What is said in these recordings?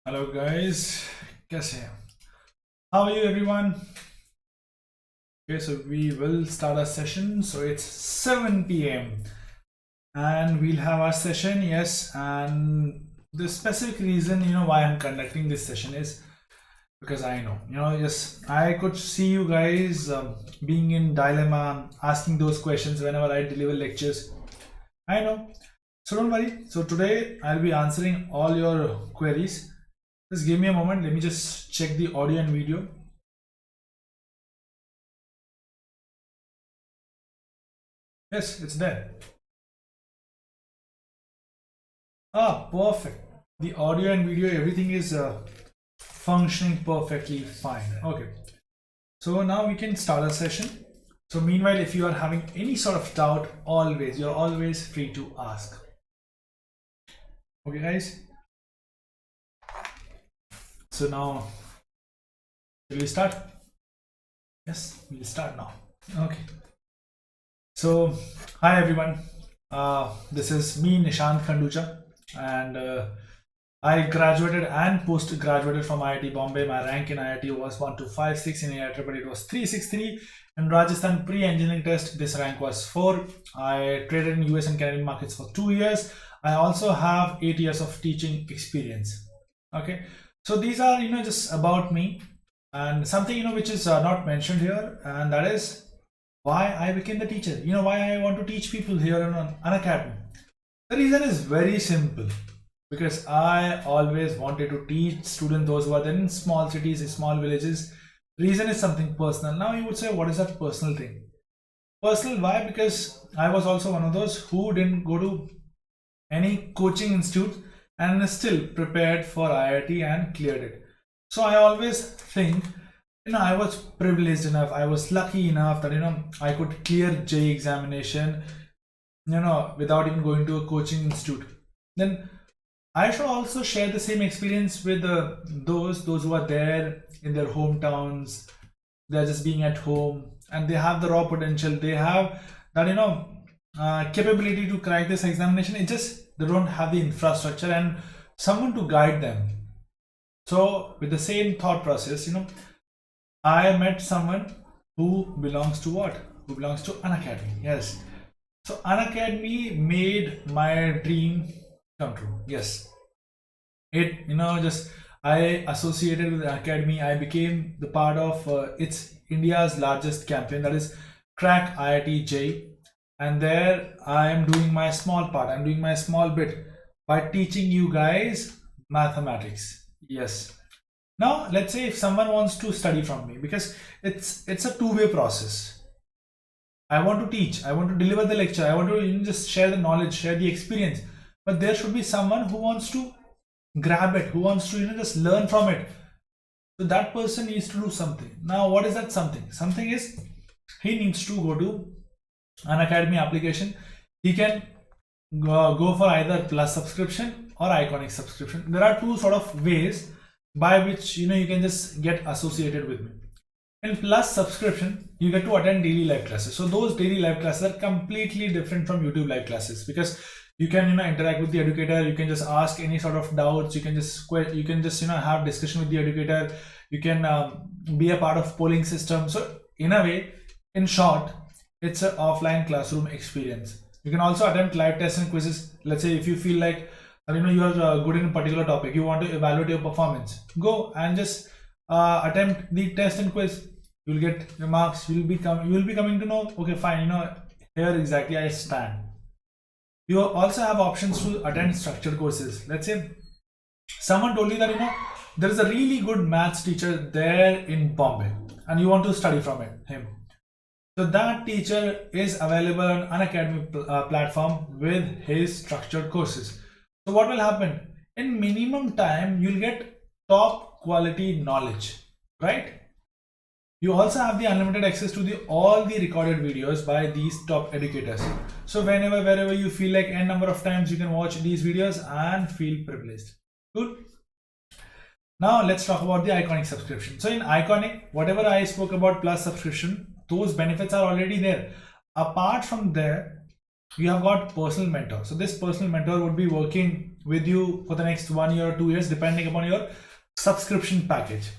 Hello guys, कैसे हैं? How are you everyone? Okay, so we will start our session. So it's 7 p.m. and we'll have our session, yes. And the specific reason, why I'm conducting this session is because I know, yes, I could see you guys being in dilemma, asking those questions whenever I deliver lectures. I know. So don't worry. So today I'll be answering all your queries. Just give me a moment. Let me just check the audio and video. Yes, it's there. Perfect. The audio and video, everything is functioning perfectly fine. Okay. So now we can start our session. So meanwhile, if you are having any sort of doubt, you're always free to ask. Okay, guys. So now, will we start? Yes, we'll start now. Okay. So, hi everyone. This is me, Nishant Khanduja, and I graduated and post-graduated from IIT Bombay. My rank in IIT was 1256, in IIT it was 363. In Rajasthan pre-engineering test, this rank was 4. I traded in US and Canadian markets for 2 years. I also have 8 years of teaching experience. Okay. So these are, just about me, and something, which is not mentioned here, and that is why I became the teacher. Why I want to teach people here on Unacademy. The reason is very simple, because I always wanted to teach students, those who are in small cities, small villages. Reason is something personal. Now you would say, what is that personal thing? Personal, why? Because I was also one of those who didn't go to any coaching institute and still prepared for IIT and cleared it. So I always think, I was privileged enough, I was lucky enough that, I could clear JEE examination, without even going to a coaching institute. Then I should also share the same experience with those who are there in their hometowns. They're just being at home and they have the raw potential. They have that, capability to crack this examination. It just, they don't have the infrastructure and someone to guide them. So with the same thought process, I met someone who belongs to what? Who belongs to Unacademy. Yes. So Unacademy made my dream come true. Yes. It, just I associated with Academy. I became the part of it's India's largest campaign, that is Crack IIT JEE. And there I am doing my small part. I'm doing my small bit by teaching you guys mathematics. Yes. Now let's say if someone wants to study from me, because it's a two-way process. I want to teach, I want to deliver the lecture, I want to just share the knowledge, share the experience, but there should be someone who wants to grab it, who wants to just learn from it. So that person needs to do something. Now what is that something? Something is he needs to go to Unacademy application. He can go for either plus subscription or iconic subscription. There are two sort of ways by which you can just get associated with me. In plus subscription, you get to attend daily live classes. So those daily live classes are completely different from YouTube live classes, because you can interact with the educator. You can just ask any sort of doubts. You can just have discussion with the educator. You can be a part of polling system. So in a way, in short, it's an offline classroom experience. You can also attempt live tests and quizzes. Let's say if you feel like you are good in a particular topic, you want to evaluate your performance, go and just attempt the test and quiz. You'll get your marks. You will be coming to know, okay, fine, here exactly I stand. You also have options to attend structured courses. Let's say someone told you that there is a really good maths teacher there in Bombay and you want to study from him. So that teacher is available on Unacademy platform with his structured courses. So what will happen? In minimum time, you'll get top quality knowledge, right? You also have the unlimited access to all the recorded videos by these top educators. So wherever you feel like n number of times, you can watch these videos and feel privileged. Cool. Now let's talk about the iconic subscription. So in iconic, whatever I spoke about plus subscription, those benefits are already there. Apart from there, you have got personal mentor. So this personal mentor would be working with you for the next 1 year or 2 years, depending upon your subscription package.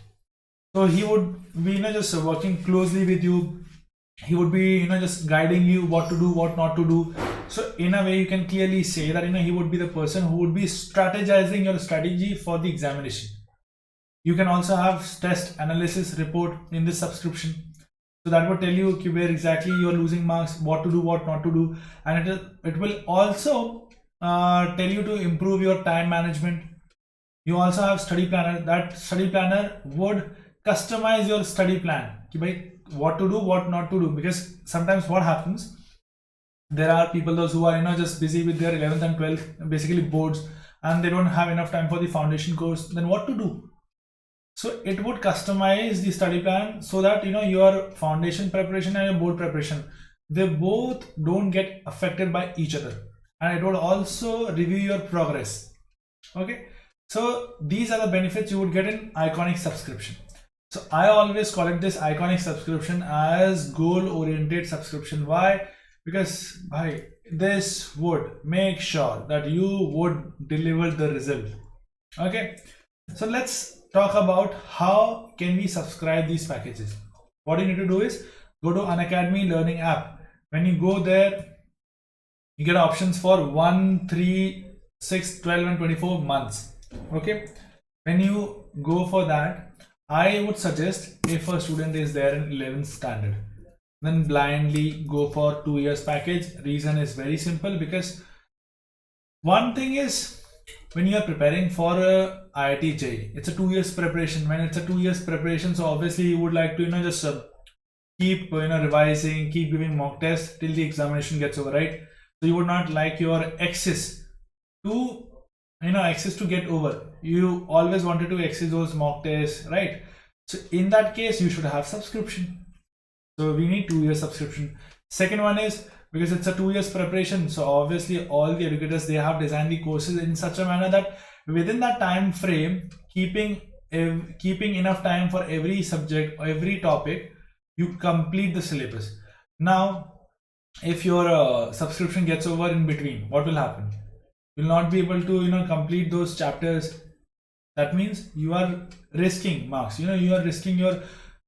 So he would be, just working closely with you. He would be, just guiding you what to do, what not to do. So in a way, you can clearly say that, he would be the person who would be strategizing your strategy for the examination. You can also have test analysis report in this subscription. So that would tell you where exactly you're losing marks, what to do, what not to do. And it will also tell you to improve your time management. You also have study planner. That study planner would customize your study plan. What to do, what not to do. Because sometimes what happens, there are people, those who are just busy with their 11th and 12th, basically boards, and they don't have enough time for the foundation course. Then what to do? So it would customize the study plan so that your foundation preparation and your board preparation, they both don't get affected by each other, and it will also review your progress. Okay, so these are the benefits you would get in Iconic subscription. So I always call it this Iconic subscription as goal-oriented subscription. Why? Because this would make sure that you would deliver the result. Okay, so let's talk about how can we subscribe these packages. What you need to do is go to Unacademy Learning app. When you go there, you get options for 1, 3, 6, 12 and 24 months. Okay, when you go for that, I would suggest, if a student is there in 11th standard, then blindly go for 2 years package. Reason is very simple, because one thing is, when you are preparing for a IIT JEE, it's a 2 years preparation. When it's a 2 years preparation, so obviously you would like to just keep revising, keep giving mock tests till the examination gets over, right? So you would not like your access to get over. You always wanted to access those mock tests, right? So in that case, you should have subscription. So we need 2 years subscription. Second one is, because it's a 2 years preparation, so obviously all the educators, they have designed the courses in such a manner that within that time frame, keeping enough time for every subject or every topic, you complete the syllabus. Now, if your subscription gets over in between, what will happen? You will not be able to complete those chapters. That means you are risking marks. You are risking your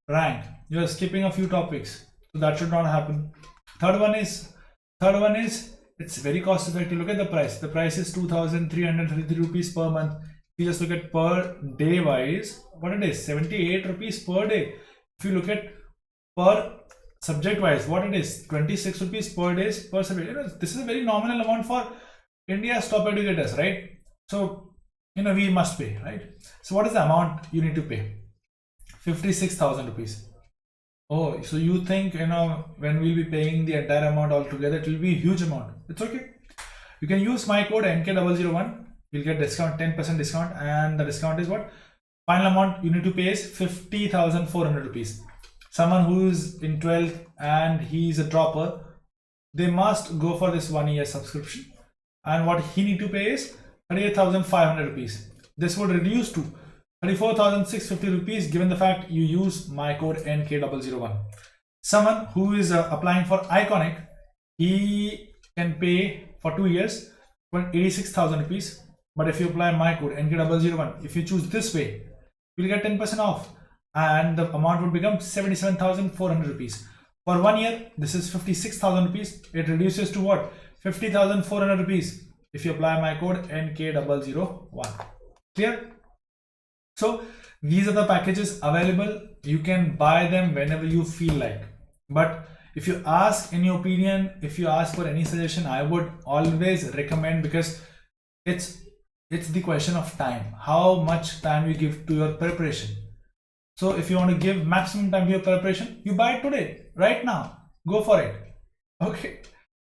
rank. You are skipping a few topics. So that should not happen. Third one is it's very cost effective. Look at the price. The price is 2,333 rupees per month. If you just look at per day wise, what it is, 78 rupees per day. If you look at per subject wise, what it is, 26 rupees per day per subject. This is a very nominal amount for India's top educators, right? So we must pay, right? So what is the amount you need to pay? 56,000 rupees. Oh, so you think when we'll be paying the entire amount altogether, it will be a huge amount. It's okay. You can use my code NK001. You'll get discount, 10% discount, and the discount is what? Final amount you need to pay is 50,400 rupees. Someone who is in 12th and he's a dropper, they must go for this 1 year subscription. And what he need to pay is 38,500 rupees. This would reduce to 34,650 rupees given the fact you use my code NK001. Someone who is applying for Iconic, he can pay for 2 years 86,000 rupees. But if you apply my code NK001, if you choose this way, you'll get 10% off, and the amount would become 77,400 rupees. For 1 year, this is 56,000 rupees. It reduces to what? 50,400 rupees if you apply my code NK001. Clear? So these are the packages available. You can buy them whenever you feel like. But if you ask any opinion, if you ask for any suggestion, I would always recommend, because it's the question of time. How much time you give to your preparation. So if you want to give maximum time to your preparation, you buy it today, right now. Go for it. Okay.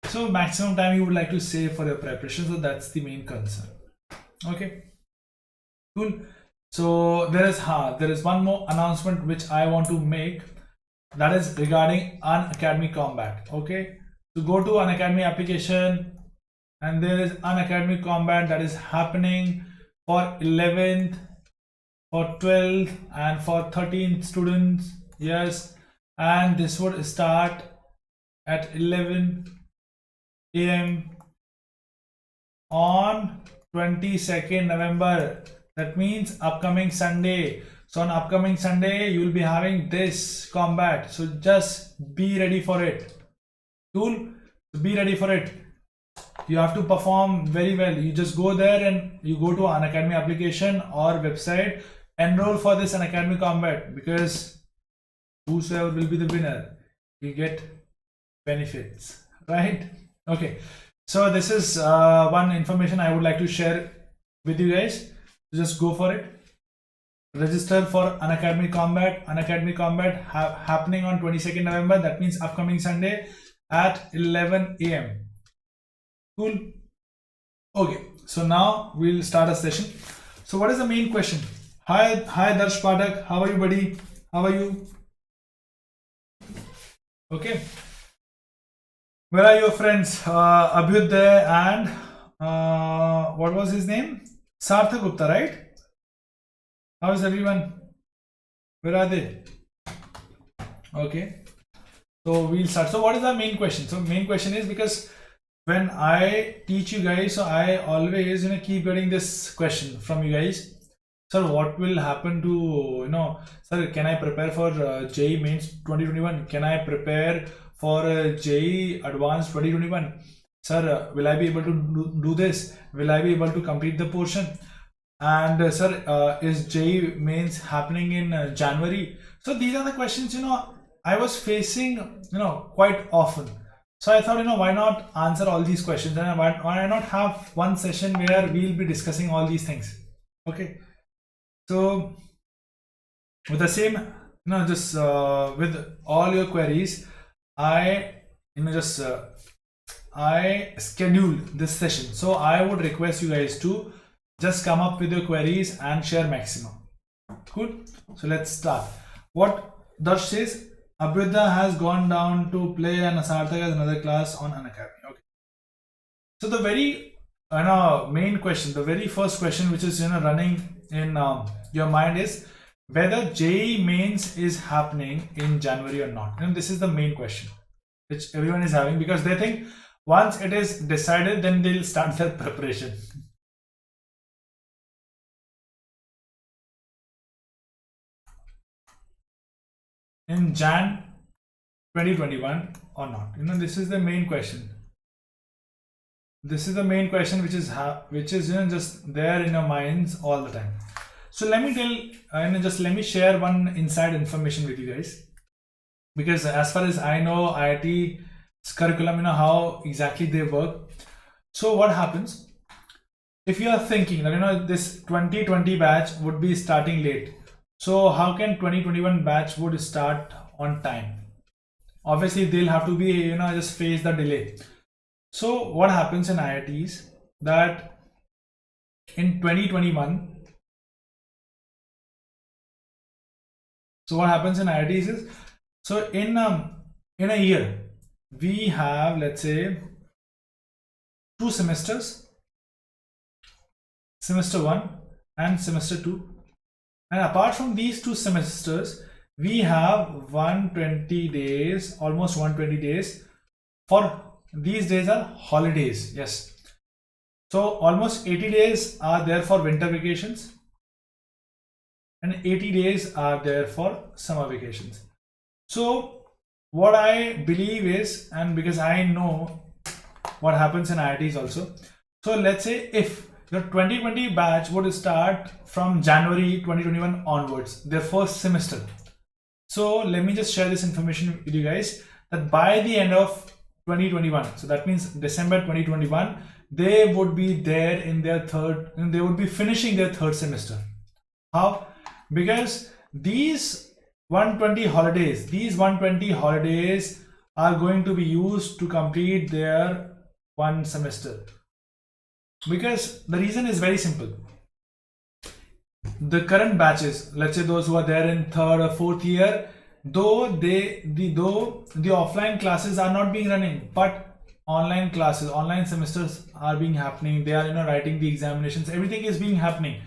So maximum time you would like to save for your preparation. So that's the main concern. Okay. Cool. So there is one more announcement which I want to make, that is regarding Unacademy Combat. Okay. So go to Unacademy application, and there is Unacademy Combat that is happening for 11th, for 12th and for 13th students. Yes, and this would start at 11 AM on 22nd November. That means upcoming Sunday. So on upcoming Sunday, you will be having this combat. So just be ready for it. Cool? Be ready for it. You have to perform very well. You just go there and you go to Unacademy application or website, enroll for this Unacademy combat, because whosoever will be the winner, you get benefits, right? Okay, so this is one information I would like to share with you guys. Just go for it. Register for Unacademy combat. Unacademy combat happening on 22nd November. That means upcoming Sunday at 11 a.m. Cool. Okay, so now we'll start a session. So what is the main question? Hi Darsh Padak, how are you, buddy? How are you? Okay. Where are your friends? Abhyuday and what was his name? Sarthak Gupta, right? How is everyone? Where are they? Okay. So we'll start. So what is the main question? So main question is, because when I teach you guys, so I always keep getting this question from you guys. Sir, what will happen to, sir, can I prepare for JEE Mains 2021? Can I prepare for JEE Advanced 2021? Sir, will I be able to do this? Will I be able to complete the portion? And sir, is JEE Mains happening in January? So these are the questions, I was facing, quite often. So I thought, why not answer all these questions, and why not have one session where we'll be discussing all these things. Okay. So with the same, just with all your queries, I I scheduled this session. So I would request you guys to just come up with your queries and share maximum. Cool. So let's start. What Darsh says, Abhyuday has gone down to play and Sarthak has another class on Unacademy. Okay. So the very main question, the very first question which is running in your mind is whether JEE Mains is happening in January or not. And this is the main question which everyone is having, because they think once it is decided, then they'll start their preparation. In Jan 2021 or not. This is the main question. This is the main question which is just there in your minds all the time. So let me let me share one inside information with you guys, because as far as I know, IIT's curriculum, how exactly they work. So what happens if you are thinking that this 2020 batch would be starting late? So how can 2021 batch would start on time? Obviously they'll have to be just face the delay. So what happens in IITs that in 2021, so what happens in IITs is, so in a year we have, let's say, 2 semesters, semester 1 and semester 2. And apart from these 2 semesters, we have 120 days, almost 120 days. For these days are holidays. Yes. So almost 80 days are there for winter vacations and 80 days are there for summer vacations. So what I believe is, and because I know what happens in IITs also, so let's say if your 2020 batch would start from January 2021 onwards, their first semester. So let me just share this information with you guys, that by the end of 2021, so that means December 2021, they would be there in their they would be finishing their 3rd semester. How? Because these 120 holidays are going to be used to complete their 1 semester. Because the reason is very simple. The current batches, let's say those who are there in 3rd or 4th year, though the offline classes are not being running, but online classes, online semesters are being happening. They are writing the examinations, everything is being happening.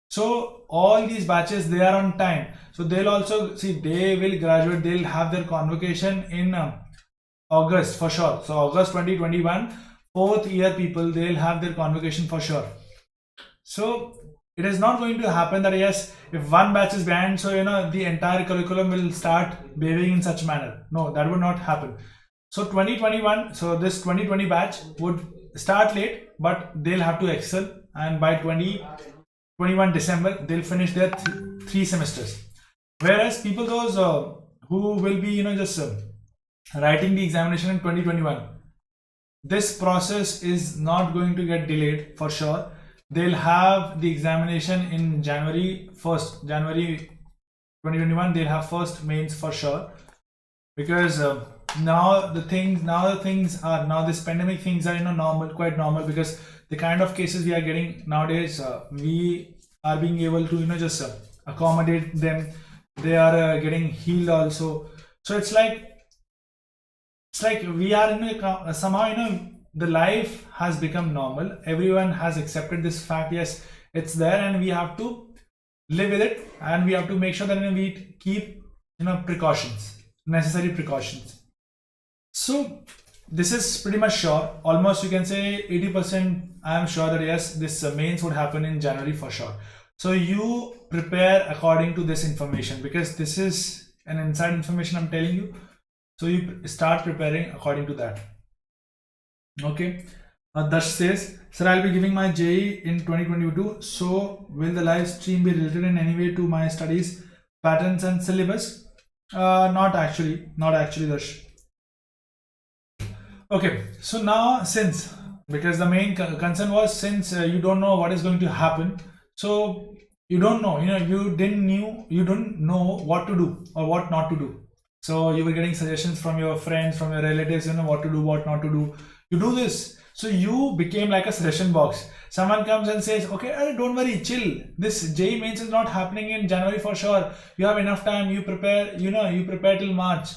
So all these batches, they are on time. So they'll also see, they will graduate, they'll have their convocation in August for sure. So August 2021, 4th year people, they'll have their convocation for sure. So it is not going to happen that yes, if one batch is banned, so the entire curriculum will start behaving in such manner. No, that would not happen. So 2021, so this 2020 batch would start late, but they'll have to excel, and by 2021 December they'll finish their three semesters. Whereas people those who will be just writing the examination in 2021, this process is not going to get delayed for sure. They'll have the examination in January 1st, January 2021. They'll have first mains for sure, because now this pandemic things are normal, quite normal, because the kind of cases we are getting nowadays, we are being able to just accommodate them. They are getting healed also. So it's like we are somehow the life has become normal. Everyone has accepted this fact. Yes, it's there, and we have to live with it, and we have to make sure that we keep precautions, necessary precautions. So this is pretty much sure. Almost you can say 80% I am sure that yes, this mains would happen in January for sure. So you prepare according to this information, because this is an inside information I'm telling you. So you start preparing according to that. Okay. Dash says, sir, I'll be giving my JEE in 2022. So will the live stream be related in any way to my studies, patterns and syllabus? Not actually, Dash. Okay. So now, because the main concern was, since you don't know what is going to happen, so you don't know, you don't know what to do or what not to do. So you were getting suggestions from your friends, from your relatives, what to do, what not to do. You do this. So you became like a suggestion box. Someone comes and says, okay, don't worry, chill. This JEE Mains is not happening in January for sure. You have enough time. You prepare, you prepare till March.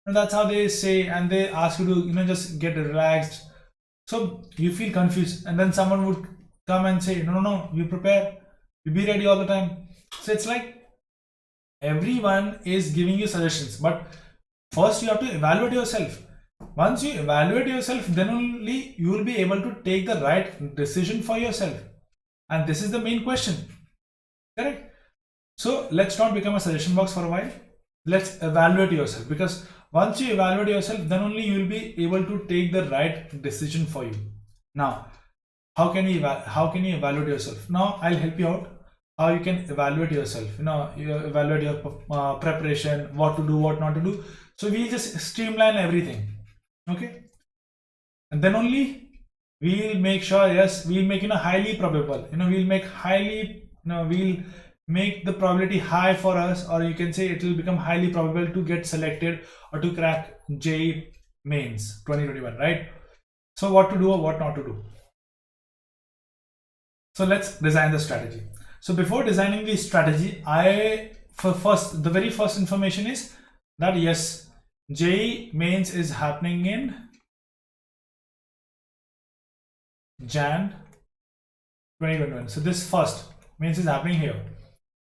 And that's how they say, and they ask you to, just get relaxed. So you feel confused. And then someone would come and say, no, you prepare. You be ready all the time. So it's like everyone is giving you suggestions, but first you have to evaluate yourself. Once you evaluate yourself, then only you will be able to take the right decision for yourself. And this is the main question. Correct? So let's not become a suggestion box for a while. Let's evaluate yourself, because once you evaluate yourself, then only you will be able to take the right decision for you. Now, how can you evaluate yourself? Now I'll help you out how you can evaluate yourself. You evaluate your preparation, what to do, what not to do. So we just streamline everything. Okay, and then only we'll make sure, yes, we'll make highly probable, we'll make we'll make the probability high for us, or you can say it will become highly probable to get selected or to crack JEE Mains 2021, right? So what to do or what not to do. So let's design the strategy. So before designing the strategy, the very first information is that yes, JEE Mains is happening in Jan 2021. So this first mains is happening here.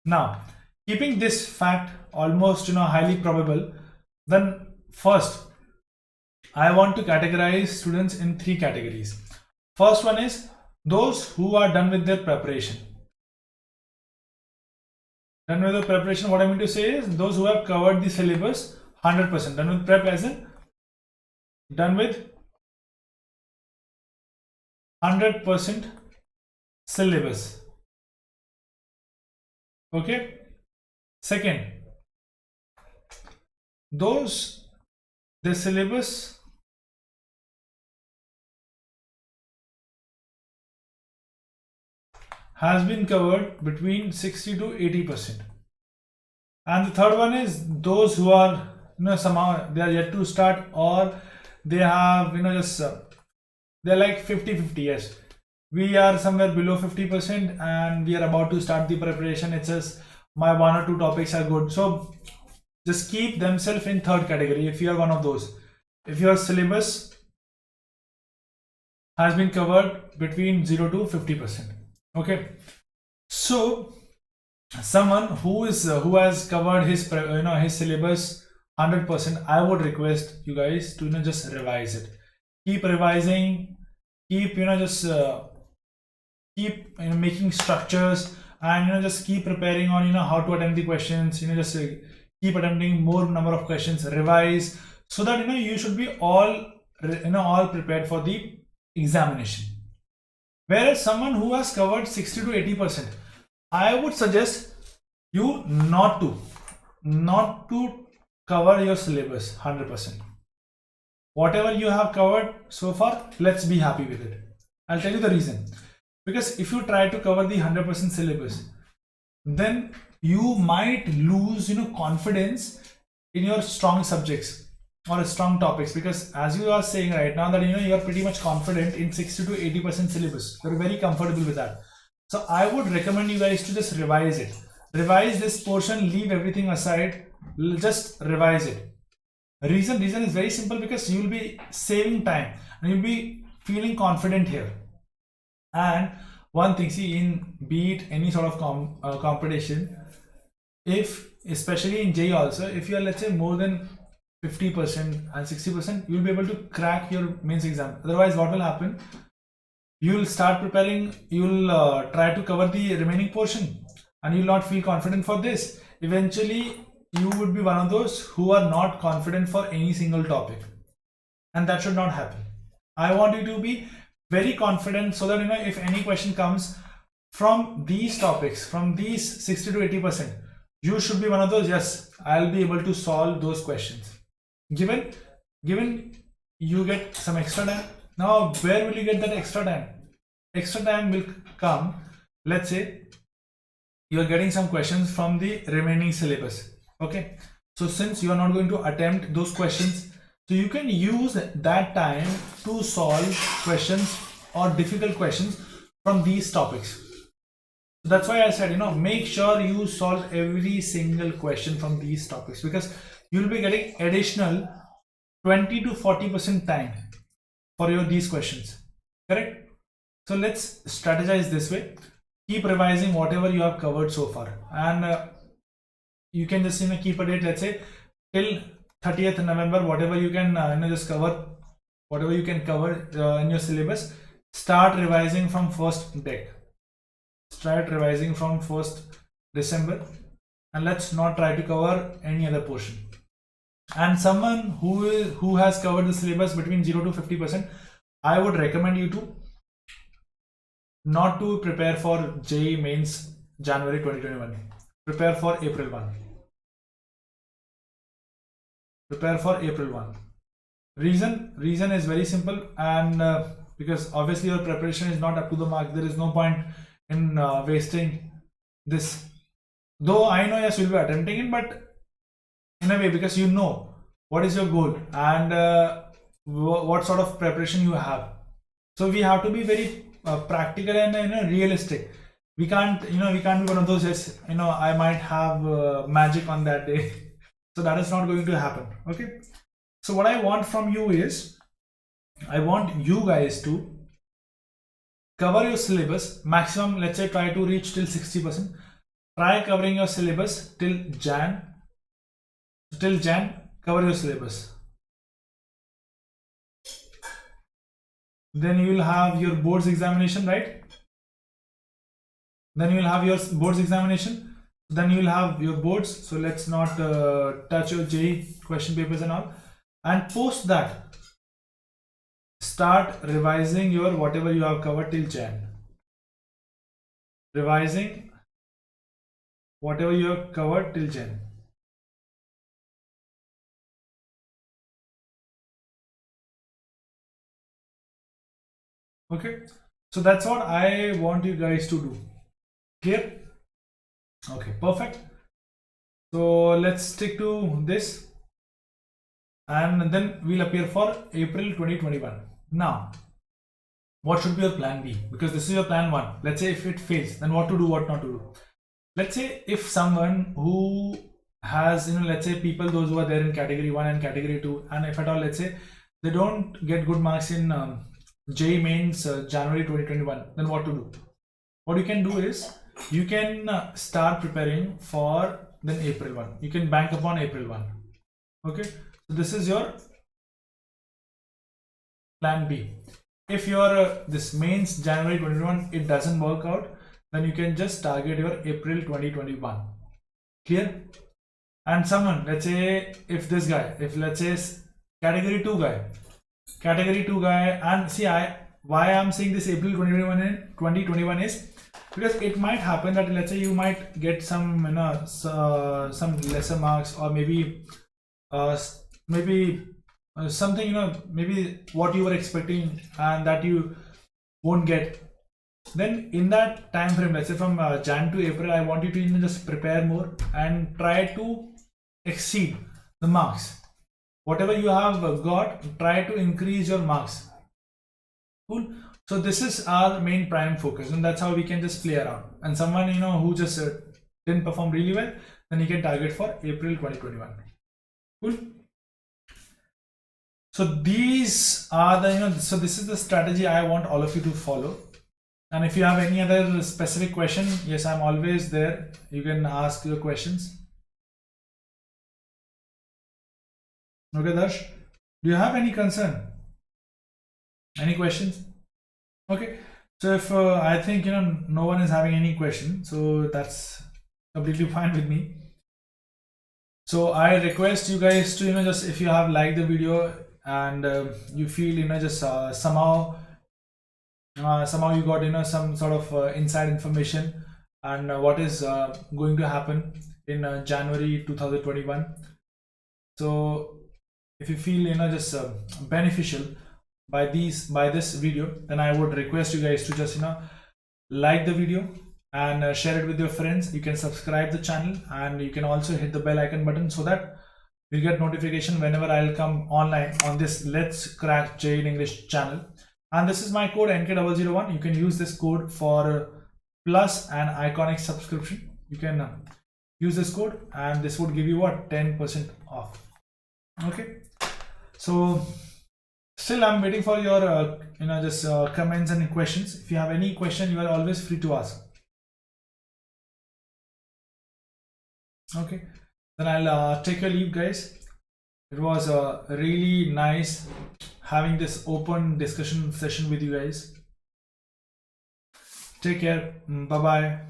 Now, keeping this fact almost highly probable, then first I want to categorize students in three categories. First one is those who are done with their preparation. Done with the preparation, what I mean to say is those who have covered the syllabus 100%. Done with prep as in done with 100% syllabus. Okay. Second, those the syllabus has been covered between 60 to 80%. And the third one is those who are somehow they are yet to start, or they have they're like 50-50. Yes, we are somewhere below 50% and we are about to start the preparation. It says my one or two topics are good. So just keep themselves in third category if you are one of those. If your syllabus has been covered between 0 to 50%. Okay, so someone who has covered his syllabus 100%, I would request you guys to just revise it. Keep revising, keep keep making structures, and just keep preparing on how to attempt the questions. Just keep attempting more number of questions, revise, so that you should be all all prepared for the examination. Whereas someone who has covered 60 to 80%, I would suggest you not to cover your syllabus 100%. Whatever you have covered so far, let's be happy with it. I'll tell you the reason. Because if you try to cover the 100% syllabus, then you might lose confidence in your strong subjects or strong topics, because as you are saying right now that you are pretty much confident in 60 to 80% syllabus, you're very comfortable with that. So I would recommend you guys to just revise it. Revise this portion, leave everything aside, just revise it. Reason is very simple, because you will be saving time and you'll be feeling confident here. And one thing, see, in be it any sort of competition, if especially in JEE also, if you are, let's say, more than 50% and 60%, you'll be able to crack your mains exam. Otherwise, what will happen? You'll start preparing, you'll try to cover the remaining portion, and you'll not feel confident for this. Eventually, you would be one of those who are not confident for any single topic, and that should not happen. I want you to be very confident, so that if any question comes from these topics, from these 60 to 80%, you should be one of those, yes, I'll be able to solve those questions. Given you get some extra time. Now, where will you get that extra time? Extra time will come, let's say you're getting some questions from the remaining syllabus. Okay, so since you are not going to attempt those questions, so you can use that time to solve questions or difficult questions from these topics. So that's why I said, make sure you solve every single question from these topics, because you'll be getting additional 20 to 40% time for these questions. Correct? So let's strategize this way. Keep revising whatever you have covered so far, and you can just keep a date, let's say till 30th November, whatever you can just cover, whatever you can cover in your syllabus. Start revising from first deck. Start revising from 1st December, and let's not try to cover any other portion. And someone who has covered the syllabus between 0 to 50%, I would recommend you to not to prepare for JEE Mains January 2021. Prepare for April 1. Prepare for April 1. Reason is very simple, and because obviously your preparation is not up to the mark. There is no point in wasting this. Though I know, yes, you'll be attempting it, but in a way, because you know what is your goal and what sort of preparation you have. So we have to be very practical and realistic. We can't be one of those, yes, I might have magic on that day. So that is not going to happen. Okay, so what I want from you is, I want you guys to cover your syllabus maximum. Let's say try to reach till 60%. Try covering your syllabus till Jan. Till Jan, cover your syllabus. Then you will have your boards examination, right? Then you will have your boards examination. Then you will have your boards. So let's not touch your JEE question papers and all. And post that, start revising your whatever you have covered till Jan. Revising whatever you have covered till Jan. Okay, so that's what I want you guys to do. Clear? Okay, perfect. So let's stick to this, and then we'll appear for April 2021. Now, what should be your plan B? Because this is your plan 1. Let's say if it fails, then what to do, what not to do. Let's say if someone who has, let's say people, those who are there in category 1 and category 2, and if at all, let's say they don't get good marks in JEE Mains January 2021, then what to do? What you can do is, you can start preparing for then April 1. You can bank upon April 1. Okay, so this is your plan B. if your this mains January 2021 it doesn't work out, then you can just target your April 2021. Clear? And someone, let's say if this guy, if let's say category 2 guy, and see why I'm saying this April 2021 is because it might happen that let's say you might get some some lesser marks, or maybe something maybe what you were expecting and that you won't get. Then in that time frame, let's say from Jan to April, I want you to just prepare more and try to exceed the marks. Whatever you have got, try to increase your marks. Cool. So this is our main prime focus, and that's how we can just play around. And someone who just didn't perform really well, then you can target for April 2021. Cool. So these are the so this is the strategy I want all of you to follow. And if you have any other specific question, yes, I'm always there. You can ask your questions. Okay, Darsh, do you have any concern? Any questions? Okay, so if I think no one is having any question, so that's completely fine with me. So I request you guys to just, if you have liked the video and you feel just somehow you got some sort of inside information and what is going to happen in January 2021. So if you feel just beneficial by this video, then I would request you guys to just like the video and share it with your friends. You can subscribe the channel, and you can also hit the bell icon button so that you get notification whenever I'll come online on this Let's Crack JEE in English channel. And this is my code NK001. You can use this code for plus and iconic subscription. You can use this code, and this would give you what, 10% off. Okay, so still I'm waiting for your just comments and questions. If you have any question, you are always free to ask. Okay, then I'll take your leave, guys. It was really nice having this open discussion session with you guys. Take care. Bye bye.